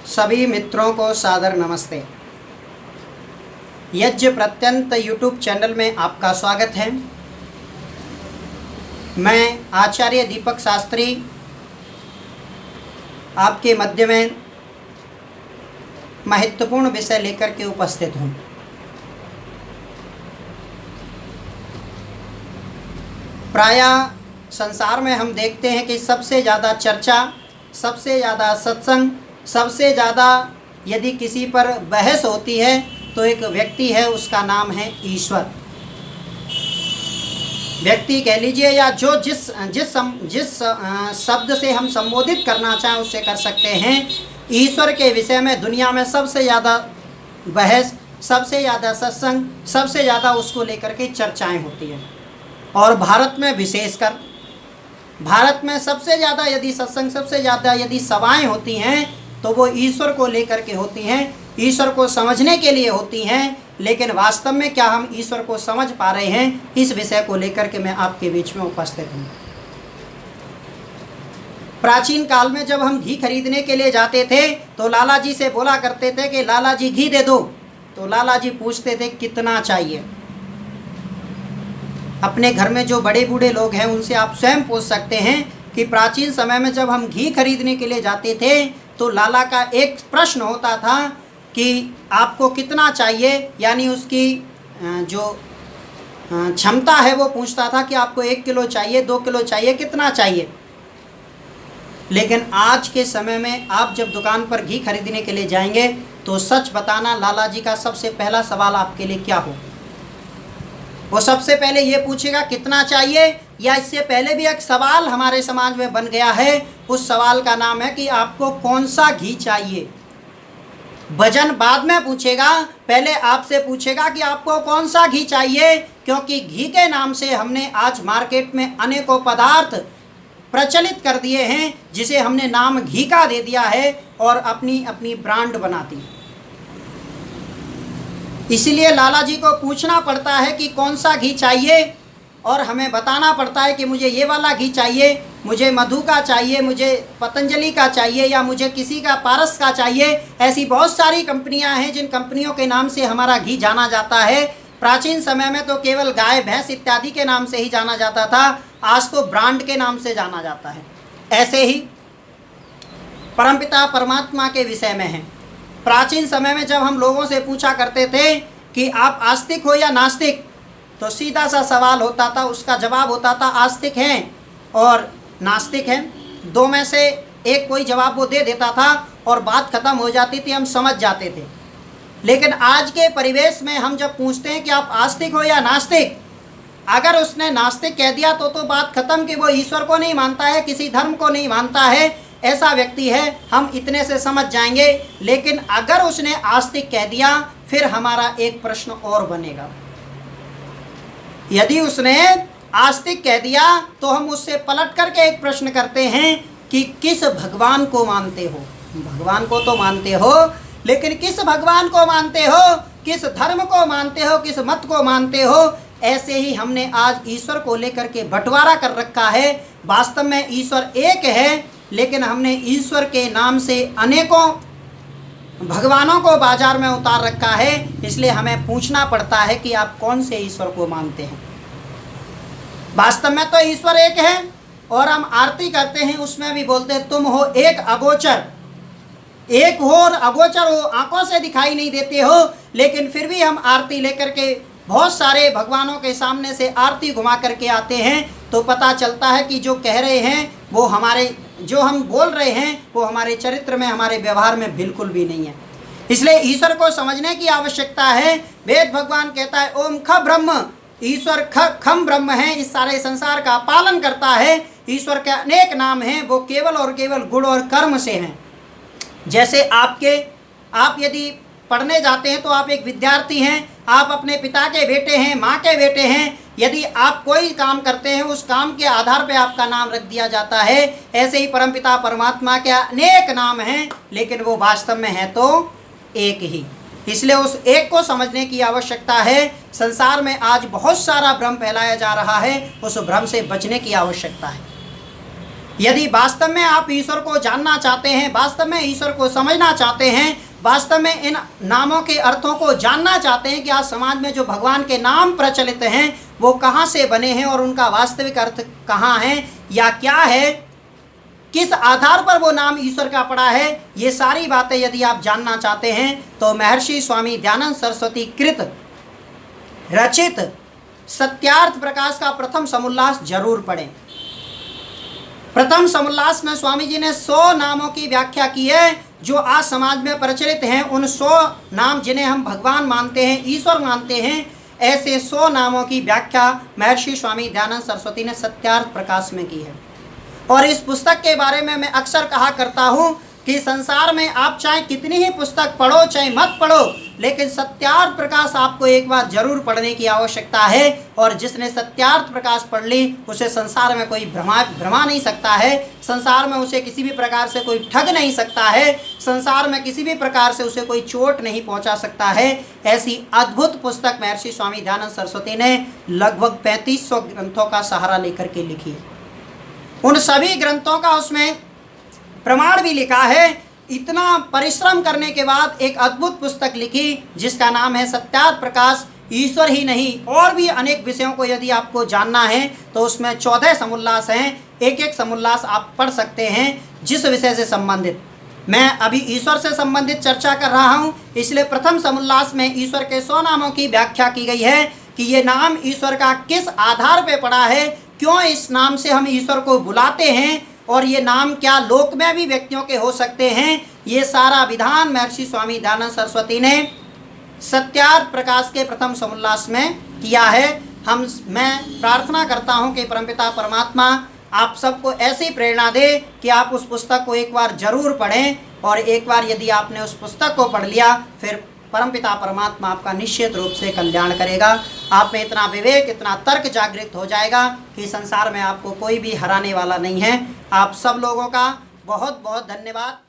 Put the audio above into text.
सभी मित्रों को सादर नमस्ते। यज्ञ प्रत्यंत यूट्यूब चैनल में आपका स्वागत है। मैं आचार्य दीपक शास्त्री आपके मध्य में महत्वपूर्ण विषय लेकर के उपस्थित हूँ। प्रायः संसार में हम देखते हैं कि सबसे ज़्यादा चर्चा, सबसे ज़्यादा सत्संग, सबसे ज़्यादा यदि किसी पर बहस होती है तो एक व्यक्ति है, उसका नाम है ईश्वर। व्यक्ति कह लीजिए या जो जिस शब्द से हम संबोधित करना चाहें उससे कर सकते हैं। ईश्वर के विषय में दुनिया में सबसे ज़्यादा बहस, सबसे ज़्यादा सत्संग, सबसे ज़्यादा उसको लेकर के चर्चाएं होती हैं। और भारत में विशेषकर भारत में सबसे ज़्यादा यदि सत्संग, सबसे ज़्यादा यदि सभाएं होती हैं तो वो ईश्वर को लेकर के होती हैं, ईश्वर को समझने के लिए होती हैं। लेकिन वास्तव में क्या हम ईश्वर को समझ पा रहे हैं, इस विषय को लेकर के मैं आपके बीच में उपस्थित हूँ। प्राचीन काल में जब हम घी खरीदने के लिए जाते थे तो लाला जी से बोला करते थे कि लाला जी घी दे दो, तो लाला जी पूछते थे कितना चाहिए। अपने घर में जो बड़े बूढ़े लोग हैं उनसे आप स्वयं पूछ सकते हैं कि प्राचीन समय में जब हम घी खरीदने के लिए जाते थे तो लाला का एक प्रश्न होता था कि आपको कितना चाहिए, यानी उसकी जो क्षमता है वो पूछता था कि आपको 1 किलो चाहिए, 2 किलो चाहिए, कितना चाहिए। लेकिन आज के समय में आप जब दुकान पर घी खरीदने के लिए जाएंगे तो सच बताना, लाला जी का सबसे पहला सवाल आपके लिए क्या हो? वो सबसे पहले ये पूछेगा कितना चाहिए, या इससे पहले भी एक सवाल हमारे समाज में बन गया है। उस सवाल का नाम है कि आपको कौन सा घी चाहिए। भजन बाद में पूछेगा, पहले आपसे पूछेगा कि आपको कौन सा घी चाहिए, क्योंकि घी के नाम से हमने आज मार्केट में अनेकों पदार्थ प्रचलित कर दिए हैं, जिसे हमने नाम घी का दे दिया है और अपनी अपनी ब्रांड बना दी। इसलिए लाला जी को पूछना पड़ता है कि कौन सा घी चाहिए, और हमें बताना पड़ता है कि मुझे ये वाला घी चाहिए, मुझे मधु का चाहिए, मुझे पतंजलि का चाहिए, या मुझे किसी का पारस का चाहिए। ऐसी बहुत सारी कंपनियां हैं जिन कंपनियों के नाम से हमारा घी जाना जाता है। प्राचीन समय में तो केवल गाय, भैंस इत्यादि के नाम से ही जाना जाता था, आज तो ब्रांड के नाम से जाना जाता है। ऐसे ही परमपिता परमात्मा के विषय में है। प्राचीन समय में जब हम लोगों से पूछा करते थे कि आप आस्तिक हो या नास्तिक, तो सीधा सा सवाल होता था, उसका जवाब होता था आस्तिक हैं और नास्तिक हैं। दो में से एक कोई जवाब वो दे देता था और बात खत्म हो जाती थी, हम समझ जाते थे। लेकिन आज के परिवेश में हम जब पूछते हैं कि आप आस्तिक हो या नास्तिक, अगर उसने नास्तिक कह दिया तो बात खत्म, कि वो ईश्वर को नहीं मानता है, किसी धर्म को नहीं मानता है, ऐसा व्यक्ति है, हम इतने से समझ जाएंगे। लेकिन अगर उसने आस्तिक कह दिया, फिर हमारा एक प्रश्न और बनेगा। यदि उसने आस्तिक कह दिया तो हम उससे पलट करके एक प्रश्न करते हैं कि किस भगवान को मानते हो? भगवान को तो मानते हो, लेकिन किस भगवान को मानते हो, किस धर्म को मानते हो, किस मत को मानते हो? ऐसे ही हमने आज ईश्वर को लेकर के बंटवारा कर रखा है। वास्तव में ईश्वर एक है, लेकिन हमने ईश्वर के नाम से अनेकों भगवानों को बाजार में उतार रखा है। इसलिए हमें पूछना पड़ता है कि आप कौन से ईश्वर को मानते हैं। वास्तव में तो ईश्वर एक है, और हम आरती करते हैं उसमें भी बोलते हैं तुम हो एक अगोचर, एक हो और अगोचर हो, आंखों से दिखाई नहीं देते हो। लेकिन फिर भी हम आरती लेकर के बहुत सारे भगवानों के सामने से आरती घुमा करके आते हैं, तो पता चलता है कि जो कह रहे हैं वो हमारे, जो हम बोल रहे हैं वो हमारे चरित्र में, हमारे व्यवहार में बिल्कुल भी नहीं है। इसलिए ईश्वर को समझने की आवश्यकता है। वेद भगवान कहता है ओम ख ब्रह्म, ईश्वर खम ब्रह्म है, इस सारे संसार का पालन करता है। ईश्वर के अनेक नाम हैं, वो केवल और केवल गुण और कर्म से हैं। जैसे आप यदि पढ़ने जाते हैं तो आप एक विद्यार्थी हैं, आप अपने पिता के बेटे हैं, माँ के बेटे हैं। यदि आप कोई काम करते हैं, उस काम के आधार पर आपका नाम रख दिया जाता है। ऐसे ही परमपिता परमात्मा के अनेक नाम हैं, लेकिन वो वास्तव में है तो एक ही। इसलिए उस एक को समझने की आवश्यकता है। संसार में आज बहुत सारा भ्रम फैलाया जा रहा है, उस भ्रम से बचने की आवश्यकता है। यदि वास्तव में आप ईश्वर को जानना चाहते हैं, वास्तव में ईश्वर को समझना चाहते हैं, वास्तव में इन नामों के अर्थों को जानना चाहते हैं कि आज समाज में जो भगवान के नाम प्रचलित हैं वो कहाँ से बने हैं और उनका वास्तविक अर्थ कहाँ है या क्या है, किस आधार पर वो नाम ईश्वर का पड़ा है, ये सारी बातें यदि आप जानना चाहते हैं तो महर्षि स्वामी दयानंद सरस्वती कृत रचित सत्यार्थ प्रकाश का प्रथम समुल्लास जरूर पढ़ें। प्रथम समुल्लास में स्वामी जी ने 100 नामों की व्याख्या की है जो आज समाज में प्रचलित हैं। उन 100 नाम जिन्हें हम भगवान मानते हैं, ईश्वर मानते हैं, ऐसे 100 नामों की व्याख्या महर्षि स्वामी दयानंद सरस्वती ने सत्यार्थ प्रकाश में की है। और इस पुस्तक के बारे में मैं अक्सर कहा करता हूँ कि संसार में आप चाहे कितनी ही पुस्तक पढ़ो चाहे मत पढ़ो, लेकिन सत्यार्थ प्रकाश आपको एक बार जरूर पढ़ने की आवश्यकता है। और जिसने सत्यार्थ प्रकाश पढ़ ली उसे संसार में कोई भ्रमा नहीं सकता है, संसार में उसे किसी भी प्रकार से कोई ठग नहीं सकता है, संसार में किसी भी प्रकार से उसे कोई चोट नहीं पहुंचा सकता है। ऐसी अद्भुत पुस्तक महर्षि स्वामी दयानंद सरस्वती ने लगभग 3500 ग्रंथों का सहारा लेकर के लिखी है। उन सभी ग्रंथों का उसमें प्रमाण भी लिखा है। इतना परिश्रम करने के बाद एक अद्भुत पुस्तक लिखी जिसका नाम है सत्यार्थ प्रकाश। ईश्वर ही नहीं और भी अनेक विषयों को यदि आपको जानना है तो उसमें 14 समुल्लास हैं। एक एक समुल्लास आप पढ़ सकते हैं जिस विषय से संबंधित। मैं अभी ईश्वर से संबंधित चर्चा कर रहा हूँ, इसलिए प्रथम समुल्लास में ईश्वर के 100 नामों की व्याख्या की गई है कि ये नाम ईश्वर का किस आधार पर पड़ा है, क्यों इस नाम से हम ईश्वर को बुलाते हैं और ये नाम क्या लोक में भी व्यक्तियों के हो सकते हैं। ये सारा विधान महर्षि स्वामी दयानंद सरस्वती ने सत्यार्थ प्रकाश के प्रथम समुल्लास में किया है। मैं प्रार्थना करता हूँ कि परमपिता परमात्मा आप सबको ऐसी प्रेरणा दे कि आप उस पुस्तक को एक बार जरूर पढ़ें। और एक बार यदि आपने उस पुस्तक को पढ़ लिया फिर परमपिता परमात्मा आपका निश्चित रूप से कल्याण करेगा। आप में इतना विवेक, इतना तर्क जागृत हो जाएगा कि संसार में आपको कोई भी हराने वाला नहीं है। आप सब लोगों का बहुत बहुत धन्यवाद।